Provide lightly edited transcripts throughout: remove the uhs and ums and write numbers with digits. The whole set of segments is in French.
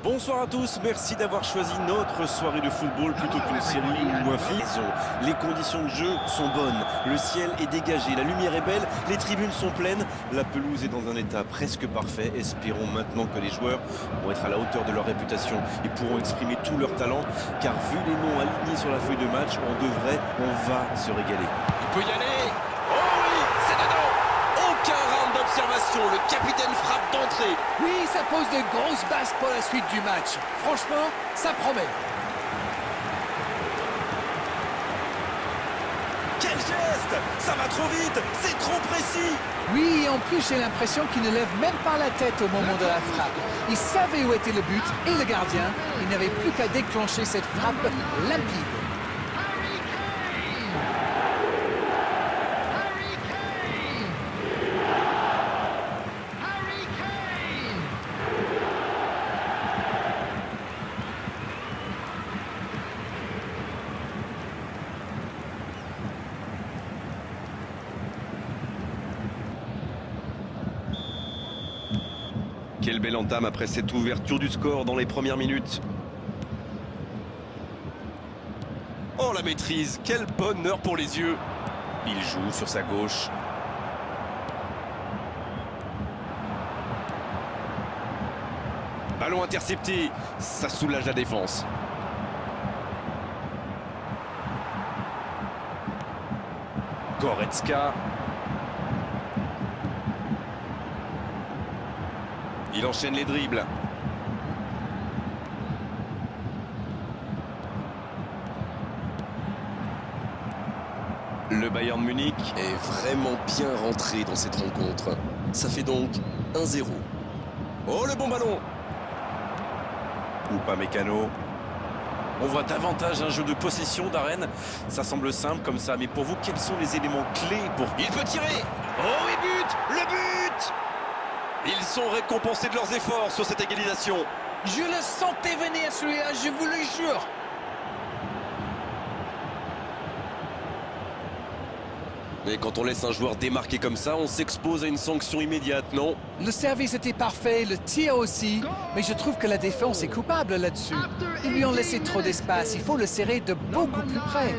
Bonsoir à tous, merci d'avoir choisi notre soirée de football plutôt qu'une série ou un film. Les conditions de jeu sont bonnes, le ciel est dégagé, la lumière est belle, les tribunes sont pleines, la pelouse est dans un état presque parfait. Espérons maintenant que les joueurs vont être à la hauteur de leur réputation et pourront exprimer tout leur talent, car vu les noms alignés sur la feuille de match, on va se régaler. Il peut y aller. Oh oui, c'est dedans. Aucun round d'observation, le capitaine frappe d'entrée. Oui, ça pose de grosses bases pour la suite du match. Franchement, ça promet. Quel geste! Ça va trop vite, c'est trop précis! Oui, et en plus, j'ai l'impression qu'il ne lève même pas la tête au moment de la frappe. Il savait où était le but et le gardien. Il n'avait plus qu'à déclencher cette frappe limpide. Quelle belle entame après cette ouverture du score dans les premières minutes. Oh la maîtrise, quel bonheur pour les yeux. Il joue sur sa gauche. Ballon intercepté, ça soulage la défense. Goretzka. Il enchaîne les dribbles. Le Bayern Munich est vraiment bien rentré dans cette rencontre. Ça fait donc 1-0. Oh le bon ballon. Ou pas Mécano. On voit davantage un jeu de possession d'Arène. Ça semble simple comme ça, mais pour vous, quels sont les éléments clés pour... Il peut tirer. Oh et but. Le but. Ils sont récompensés de leurs efforts sur cette égalisation. Je le sentais venir celui-là, je vous le jure. Mais quand on laisse un joueur démarquer comme ça, on s'expose à une sanction immédiate, non? Le service était parfait, le tir aussi, mais je trouve que la défense est coupable là-dessus. Ils lui ont laissé trop d'espace, il faut le serrer de beaucoup plus près.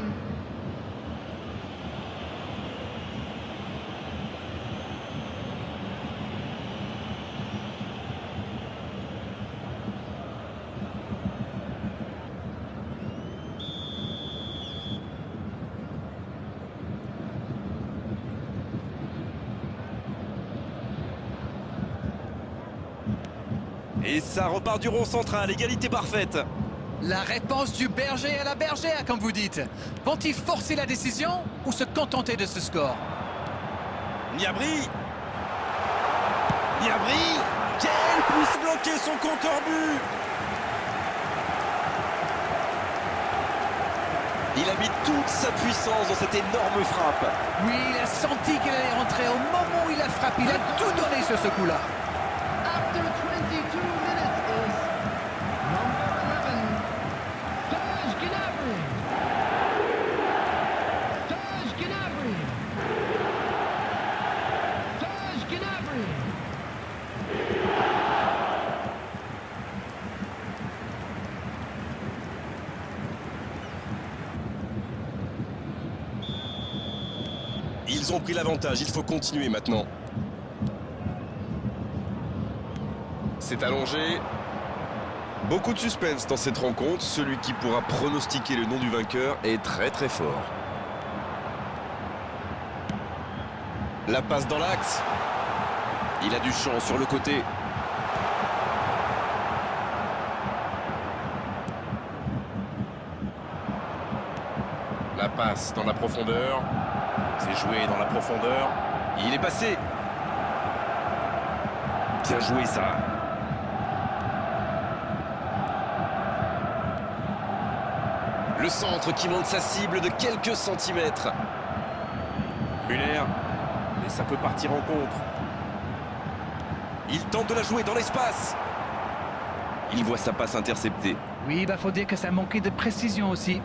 Et ça repart du rond central, égalité parfaite. La réponse du berger à la bergère, comme vous dites. Vont-ils forcer la décision ou se contenter de ce score? Niabri. Niabri. Quel pouce bloqué son compteur but. Il a mis toute sa puissance dans cette énorme frappe. Oui, il a senti qu'il allait rentrer au moment où il a frappé. Il a tout donné sur ce coup-là. After 22 minutes is number 11, Serge Gnabry. Serge Gnabry. Serge Gnabry. Ils ont pris l'avantage, il faut continuer maintenant. C'est allongé. Beaucoup de suspense dans cette rencontre. Celui qui pourra pronostiquer le nom du vainqueur est très très fort. La passe dans l'axe. Il a du champ sur le côté. La passe dans la profondeur. C'est joué dans la profondeur. Il est passé. Bien joué ça. Le centre qui monte sa cible de quelques centimètres. Muller. Et ça peut partir en contre. Il tente de la jouer dans l'espace. Il voit sa passe interceptée. Oui, faut dire que ça manquait de précision aussi.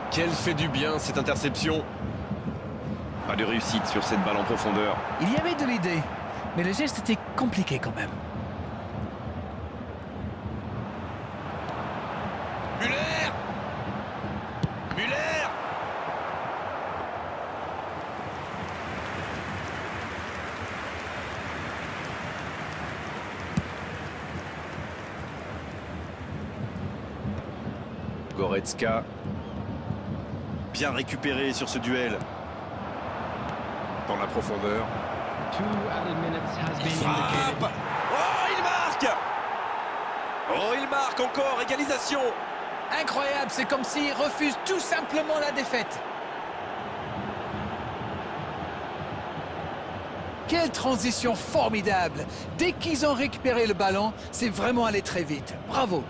Quelle fait du bien cette interception. Pas de réussite sur cette balle en profondeur. Il y avait de l'idée, mais le geste était compliqué quand même. Goretzka. Bien récupéré sur ce duel. Dans la profondeur. 2 added minutes has been Frappe. indicated. Oh, il marque. Oh, il marque encore, égalisation. Incroyable, c'est comme s'ils refusent tout simplement la défaite. Quelle transition formidable! Dès qu'ils ont récupéré le ballon, c'est vraiment allé très vite. Bravo!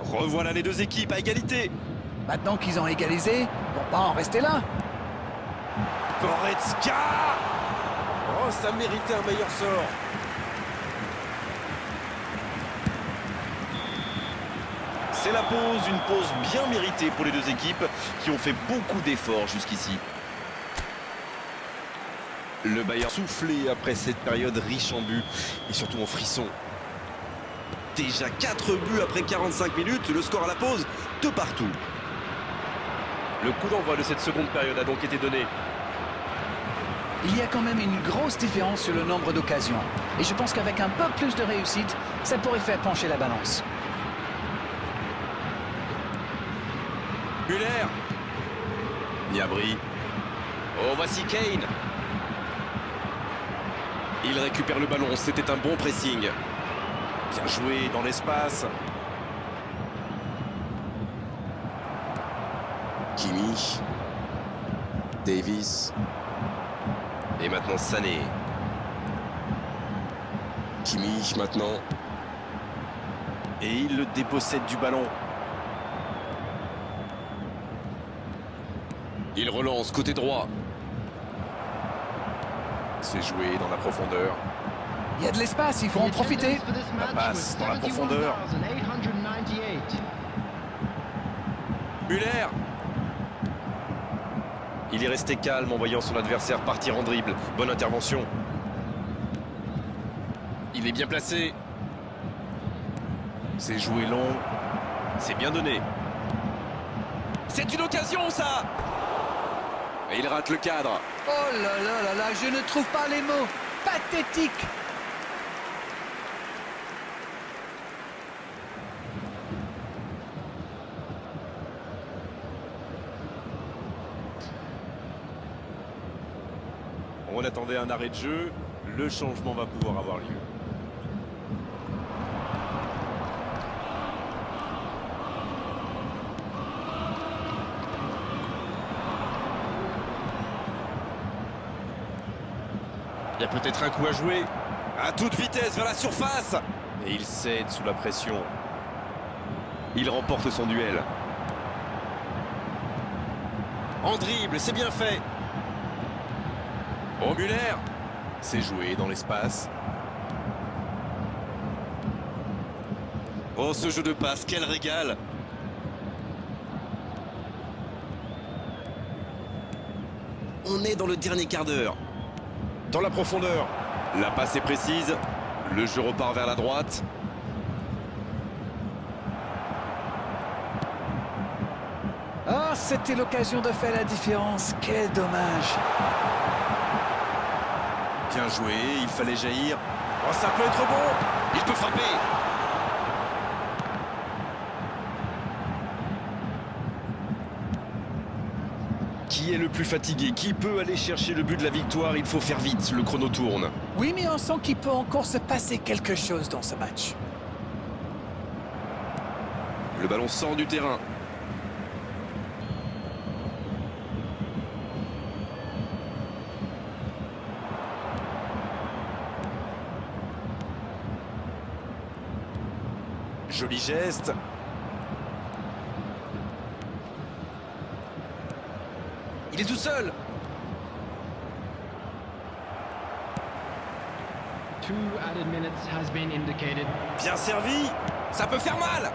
Revoilà les deux équipes à égalité. Maintenant qu'ils ont égalisé, ils vont pas en rester là. Goretzka. Oh, ça méritait un meilleur sort. C'est la pause, une pause bien méritée pour les deux équipes qui ont fait beaucoup d'efforts jusqu'ici. Le Bayern soufflé après cette période riche en buts et surtout en frissons. Déjà 4 buts après 45 minutes, le score à la pause, 2 partout. Le coup d'envoi de cette seconde période a donc été donné. Il y a quand même une grosse différence sur le nombre d'occasions. Et je pense qu'avec un peu plus de réussite, ça pourrait faire pencher la balance. Müller. Gnabry. Oh, voici Kane. Il récupère le ballon, c'était un bon pressing. Bien joué dans l'espace. Kimi. Davis. Et maintenant Sané. Kimi maintenant. Et il le dépossède du ballon. Il relance côté droit. C'est joué dans la profondeur. Il y a de l'espace, il faut en profiter. La passe dans la profondeur. Müller. Il est resté calme en voyant son adversaire partir en dribble. Bonne intervention. Il est bien placé. C'est joué long. C'est bien donné. C'est une occasion, ça. Et il rate le cadre. Oh là là là là, je ne trouve pas les mots. Pathétique! On attendait un arrêt de jeu. Le changement va pouvoir avoir lieu. Il y a peut-être un coup à jouer. À toute vitesse vers la surface. Et il cède sous la pression. Il remporte son duel. En dribble, c'est bien fait. Oh, Müller. C'est joué dans l'espace. Oh, ce jeu de passe, quel régal. On est dans le dernier quart d'heure. Dans la profondeur. La passe est précise. Le jeu repart vers la droite. Oh, c'était l'occasion de faire la différence. Quel dommage. Bien joué, il fallait jaillir. Oh, ça peut être bon. Il peut frapper. Qui est le plus fatigué? Qui peut aller chercher le but de la victoire? Il faut faire vite, le chrono tourne. Oui, mais on sent qu'il peut encore se passer quelque chose dans ce match. Le ballon sort du terrain. Joli geste. Il est tout seul. 2 added minutes has been indicated. Bien servi. Ça peut faire mal.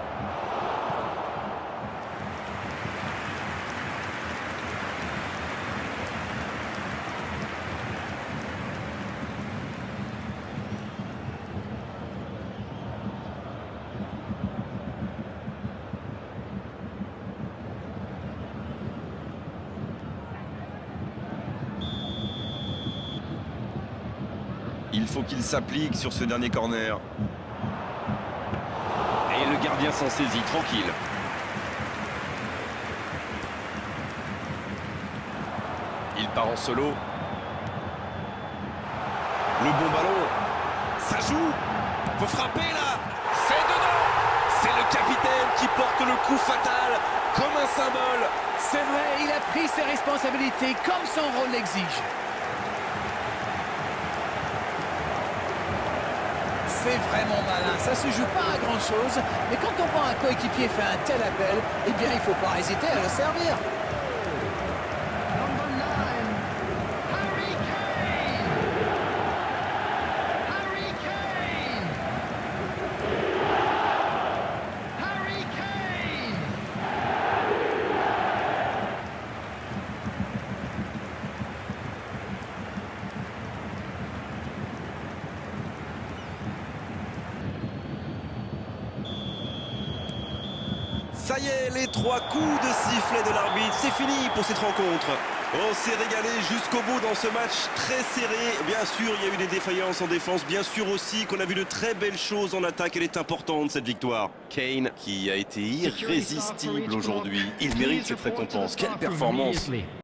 Il faut qu'il s'applique sur ce dernier corner. Et le gardien s'en saisit, tranquille. Il part en solo. Le bon ballon. Ça joue. Faut frapper là. C'est dedans. C'est le capitaine qui porte le coup fatal comme un symbole. C'est vrai, il a pris ses responsabilités comme son rôle l'exige. C'est vraiment malin, ça se joue pas à grand chose, mais quand on voit un coéquipier faire un tel appel, eh bien il faut pas hésiter à le servir. Number 9, Harry Kane! Harry Kane! Harry Kane! Ça y est, les 3 coups de sifflet de l'arbitre, c'est fini pour cette rencontre. On s'est régalé jusqu'au bout dans ce match très serré. Bien sûr, il y a eu des défaillances en défense. Bien sûr aussi qu'on a vu de très belles choses en attaque. Elle est importante, cette victoire. Kane, qui a été irrésistible aujourd'hui. Il mérite cette récompense. Quelle performance!